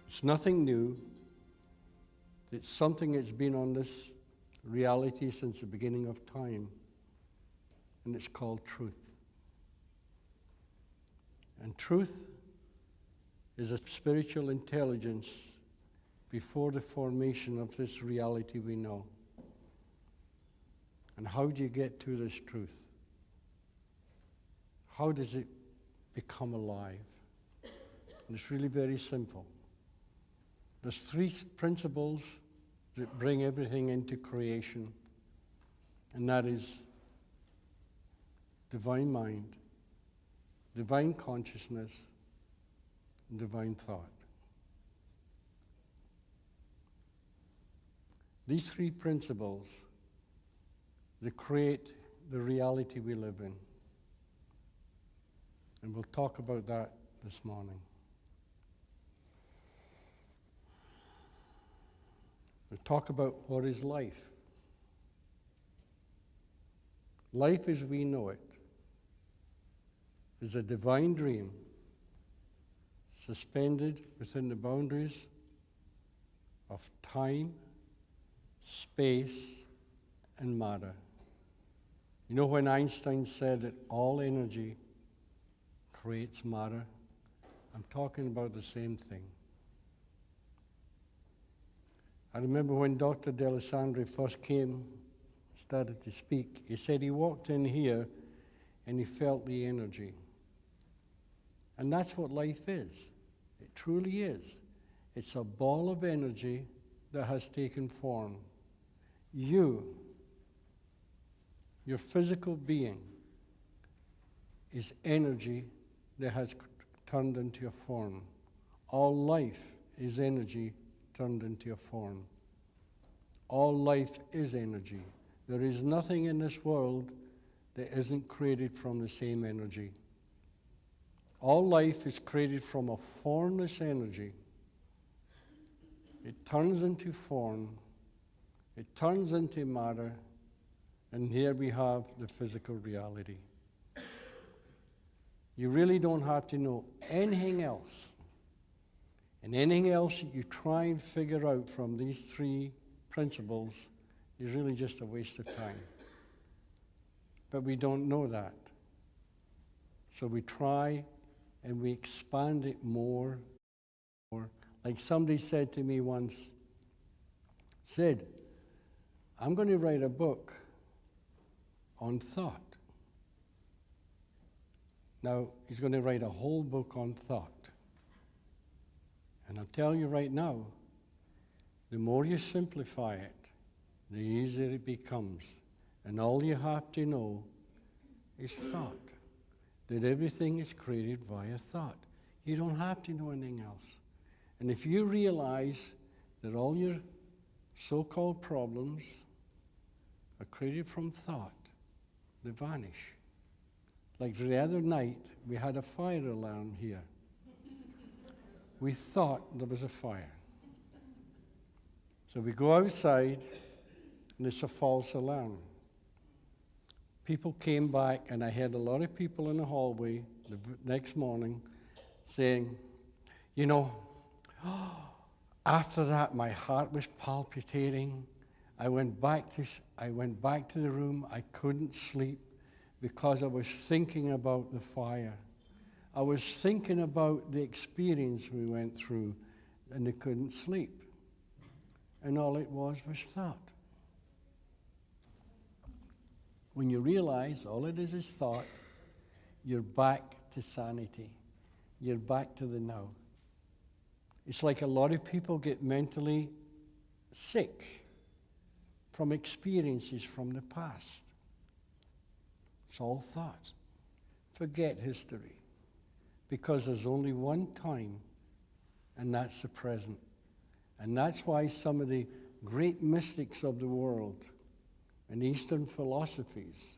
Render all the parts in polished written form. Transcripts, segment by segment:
It's nothing new. It's something that's been on this reality since the beginning of time, and it's called truth. And truth is a spiritual intelligence before the formation of this reality we know. And how do you get to this truth? How does it become alive? And it's really very simple. There's three principles that bring everything into creation, and that is divine mind, divine consciousness, and divine thought. These three principles, they create the reality we live in. And we'll talk about that this morning. We'll talk about what is life. Life as we know it is a divine dream suspended within the boundaries of time, space, and matter. You know when Einstein said that all energy creates matter? I'm talking about the same thing. I remember when Dr. D'Alessandro first started to speak, he said he walked in here and he felt the energy. And that's what life is. It truly is. It's a ball of energy that has taken form. You, your physical being, is energy that has turned into a form. All life is energy turned into a form. All life is energy. There is nothing in this world that isn't created from the same energy. All life is created from a formless energy. It turns into form, it turns into matter, and here we have the physical reality. You really don't have to know anything else. And anything else that you try and figure out from these three principles is really just a waste of time. But we don't know that. So we try and we expand it more. Like somebody said to me once, Sid, I'm going to write a book on thought. Now, he's going to write a whole book on thought. And I'll tell you right now, the more you simplify it, the easier it becomes. And all you have to know is thought. That everything is created via thought. You don't have to know anything else. And if you realize that all your so-called problems are created from thought, they vanish. Like the other night, we had a fire alarm here. We thought there was a fire. So we go outside, and it's a false alarm. People came back, and I had a lot of people in the hallway the next morning saying, you know, after that my heart was palpitating. I went back to the room. I couldn't sleep because I was thinking about the fire. I was thinking about the experience we went through, and I couldn't sleep. And all it was thought. When you realize all it is thought, you're back to sanity. You're back to the now. It's like a lot of people get mentally sick from experiences from the past. It's all thought. Forget history. Because there's only one time, and that's the present. And that's why some of the great mystics of the world and Eastern philosophies,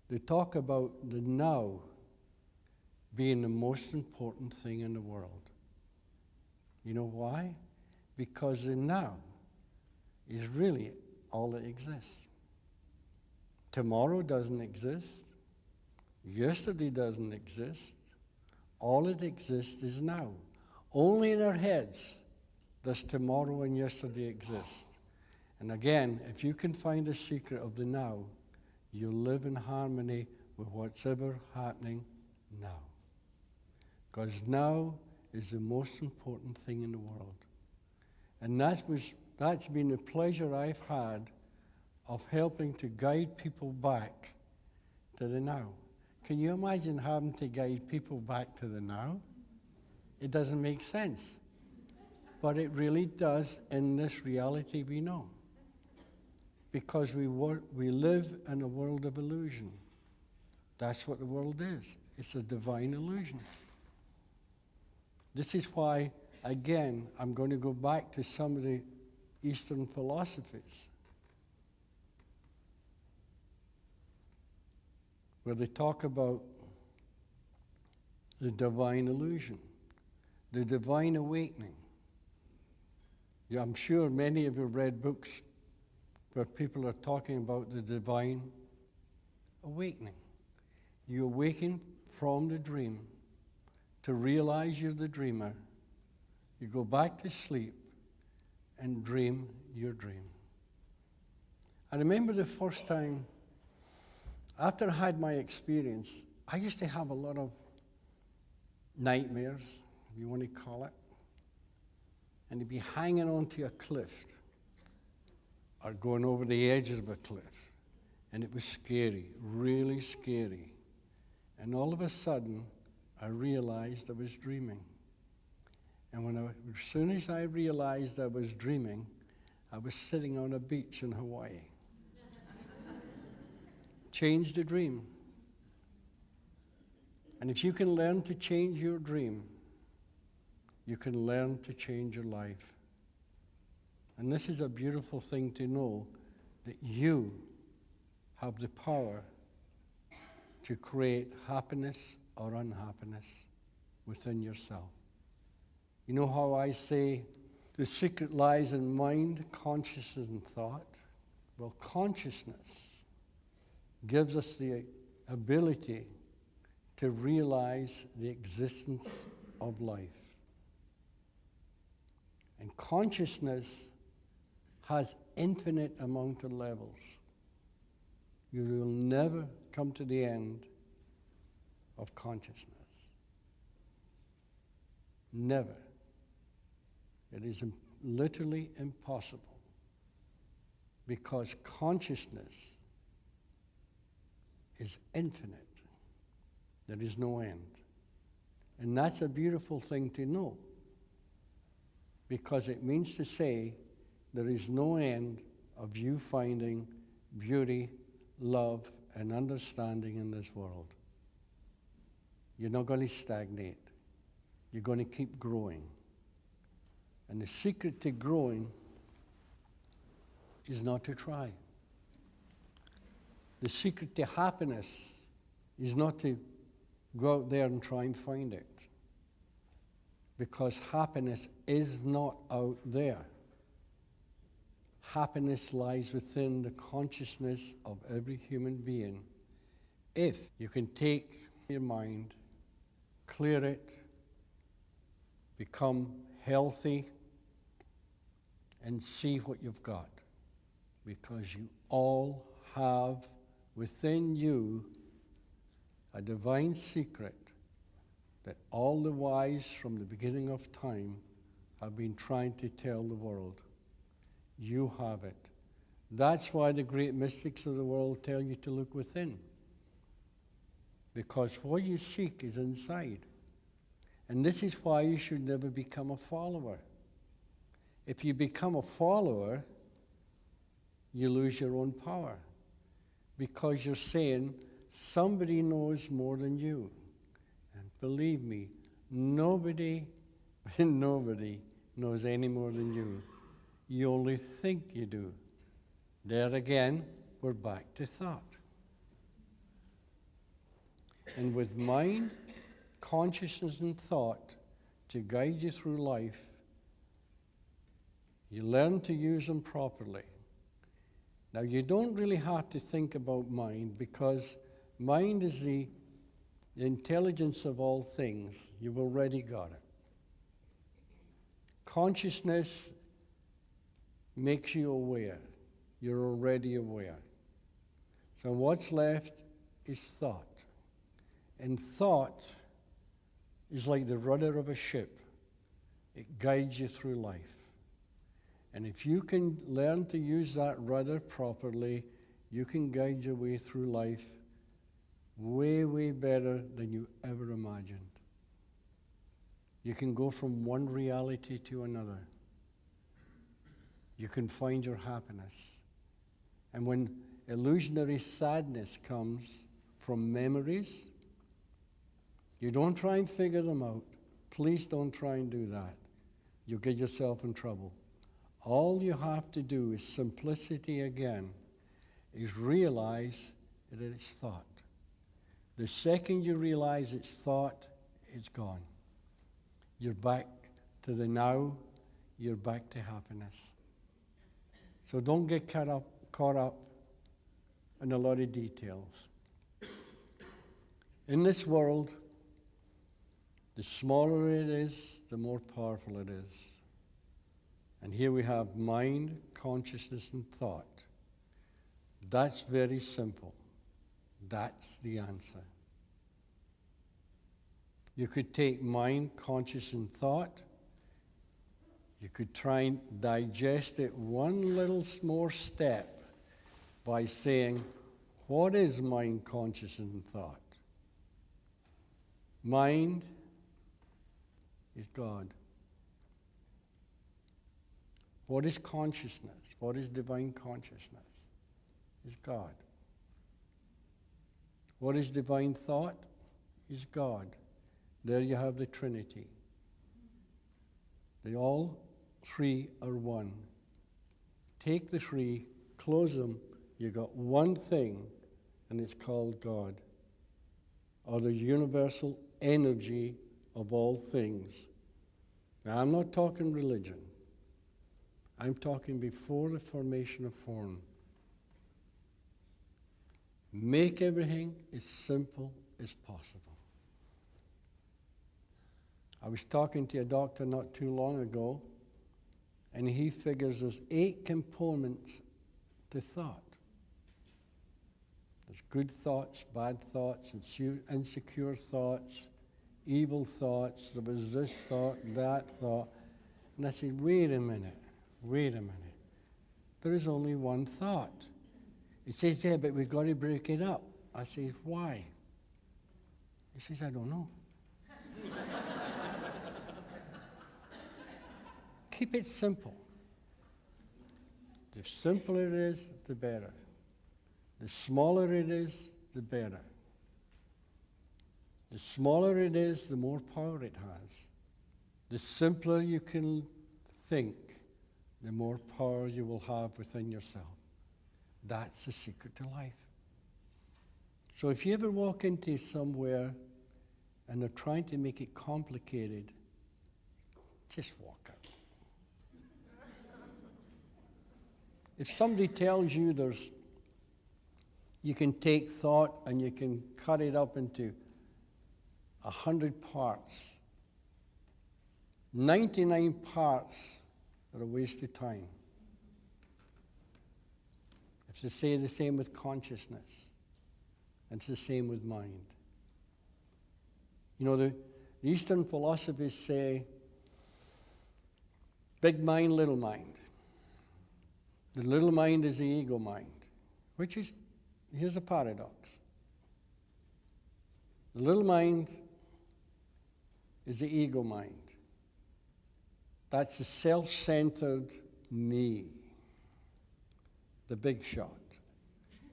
they talk about the now being the most important thing in the world. You know why? Because the now is really all that exists. Tomorrow doesn't exist. Yesterday doesn't exist. All that exists is now. Only in our heads does tomorrow and yesterday exist. And again, if you can find the secret of the now, you'll live in harmony with what's ever happening now. Because now is the most important thing in the world. And that's been the pleasure I've had of helping to guide people back to the now. Can you imagine having to guide people back to the now? It doesn't make sense. But it really does in this reality we know. Because we live in a world of illusion. That's what the world is. It's a divine illusion. This is why, again, I'm going to go back to some of the Eastern philosophies, where they talk about the divine illusion, the divine awakening. Yeah, I'm sure many of you have read books where people are talking about the divine awakening. You awaken from the dream to realize you're the dreamer. You go back to sleep and dream your dream. I remember the first time, after I had my experience, I used to have a lot of nightmares, if you want to call it, and to be hanging onto a cliff or going over the edges of a cliff. And it was scary, really scary. And all of a sudden, I realized I was dreaming. And as soon as I realized I was dreaming, I was sitting on a beach in Hawaii. Change the dream. And if you can learn to change your dream, you can learn to change your life. And this is a beautiful thing to know, that you have the power to create happiness or unhappiness within yourself. You know how I say the secret lies in mind, consciousness, and thought? Well, consciousness gives us the ability to realize the existence of life. And consciousness has infinite amount of levels. You will never come to the end of consciousness. Never. It is literally impossible, because consciousness is infinite. There is no end. And that's a beautiful thing to know, because it means to say there is no end of you finding beauty, love, and understanding in this world. You're not going to stagnate. You're going to keep growing. And the secret to growing is not to try. The secret to happiness is not to go out there and try and find it, because happiness is not out there. Happiness lies within the consciousness of every human being. If you can take your mind, clear it, become healthy, and see what you've got. Because you all have within you a divine secret that all the wise from the beginning of time have been trying to tell the world. You have it. That's why the great mystics of the world tell you to look within. Because what you seek is inside. And this is why you should never become a follower. If you become a follower, you lose your own power. Because you're saying, somebody knows more than you. And believe me, nobody knows any more than you. You only think you do. There again, we're back to thought. And with mind, consciousness, and thought to guide you through life, you learn to use them properly. Now, you don't really have to think about mind, because mind is the intelligence of all things. You've already got it. Consciousness makes you aware. You're already aware. So what's left is thought. And thought is like the rudder of a ship. It guides you through life. And if you can learn to use that rudder properly, you can guide your way through life way, way better than you ever imagined. You can go from one reality to another. You can find your happiness. And when illusionary sadness comes from memories, you don't try and figure them out. Please don't try and do that. You'll get yourself in trouble. All you have to do is simplicity again, is realize that it's thought. The second you realize it's thought, it's gone. You're back to the now, you're back to happiness. So don't get caught up in a lot of details. In this world, the smaller it is, the more powerful it is. And here we have mind, consciousness, and thought. That's very simple. That's the answer. You could take mind, consciousness, and thought. You could try and digest it one little more step by saying, what is mind, consciousness, and thought? Mind is God. What is consciousness? What is divine consciousness? Is God. What is divine thought? Is God. There you have the Trinity. They all three are one. Take the three, close them, you got one thing, and it's called God, or the universal energy of all things. Now, I'm not talking religion. I'm talking before the formation of form. Make everything as simple as possible. I was talking to a doctor not too long ago, and he figures there's 8 components to thought. There's good thoughts, bad thoughts, insecure thoughts, evil thoughts, there was this thought, that thought. And I said, wait a minute. There is only one thought. He says, yeah, but we've got to break it up. I say, why? He says, I don't know. Keep it simple. The simpler it is, the better. The smaller it is, the better. The smaller it is, the more power it has. The simpler you can think, the more power you will have within yourself. That's the secret to life. So if you ever walk into somewhere and they're trying to make it complicated, just walk out. If somebody tells you you can take thought and you can cut it up into 100 parts, 99 parts are a waste of time. It's to say the same with consciousness, and it's the same with mind. You know, the Eastern philosophies say, big mind, little mind. The little mind is the ego mind, which is, here's a paradox. The little mind is the ego mind. That's the self-centered me, the big shot.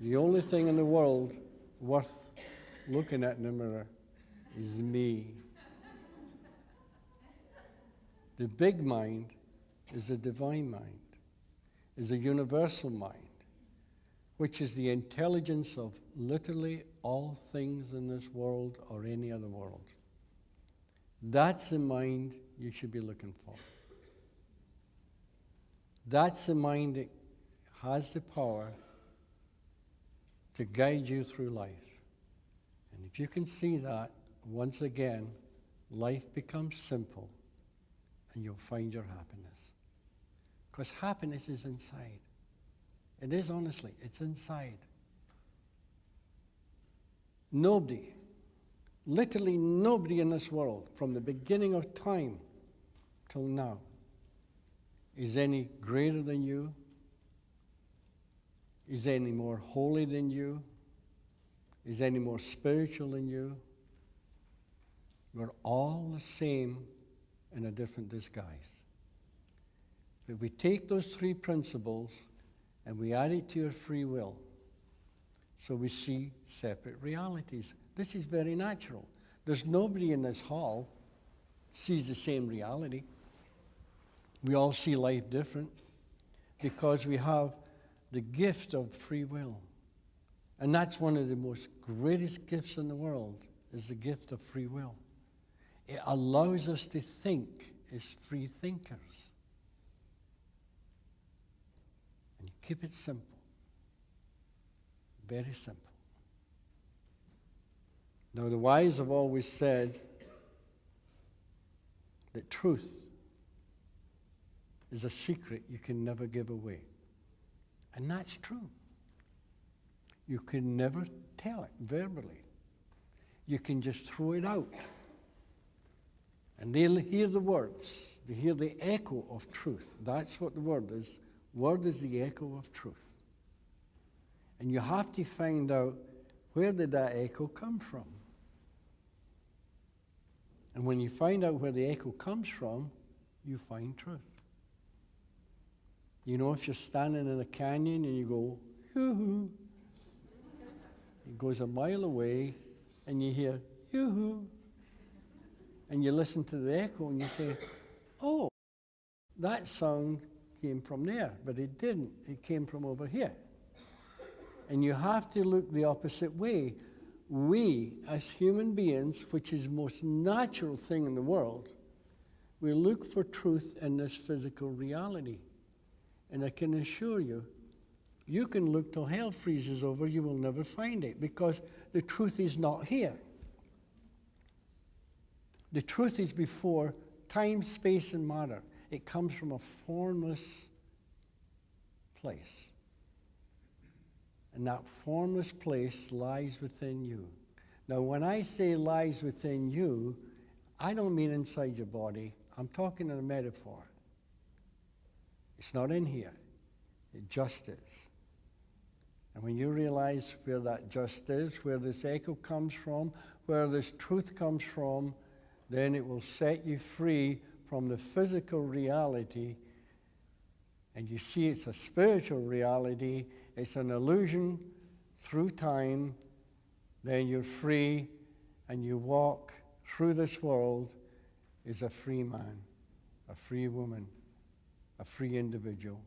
The only thing in the world worth looking at in the mirror is me. The big mind is the divine mind, is a universal mind. which is the intelligence of literally all things in this world or any other world. That's the mind you should be looking for. That's the mind that has the power to guide you through life. And if you can see that, once again, life becomes simple and you'll find your happiness. Because happiness is inside. It is, honestly, it's inside. Nobody, literally nobody in this world, from the beginning of time till now, is any greater than you, is any more holy than you, is any more spiritual than you. We're all the same in a different disguise. But we take those three principles and we add it to your free will. So we see separate realities. This is very natural. There's nobody in this hall sees the same reality. We all see life different because we have the gift of free will. And that's one of the most greatest gifts in the world, is the gift of free will. It allows us to think as free thinkers. And you keep it simple. Very simple. Now, the wise have always said that truth is a secret you can never give away. And that's true. You can never tell it verbally. You can just throw it out. And they'll hear the words. They hear the echo of truth. That's what the word is. Word is the echo of truth. And you have to find out, where did that echo come from? And when you find out where the echo comes from, you find truth. You know, if you're standing in a canyon and you go, yoo-hoo, it goes a mile away and you hear, yoo-hoo, and you listen to the echo and you say, oh, that sound came from there, but it didn't. It came from over here. And you have to look the opposite way. We, as human beings, which is the most natural thing in the world, we look for truth in this physical reality. And I can assure you, you can look till hell freezes over, you will never find it, because the truth is not here. The truth is before time, space, and matter. It comes from a formless place. And that formless place lies within you. Now, when I say lies within you, I don't mean inside your body. I'm talking in a metaphor. It's not in here. It just is. And when you realize where that just is, where this echo comes from, where this truth comes from, then it will set you free from the physical reality. And you see it's a spiritual reality. It's an illusion through time. Then you're free and you walk through this world as a free man, a free woman, a free individual.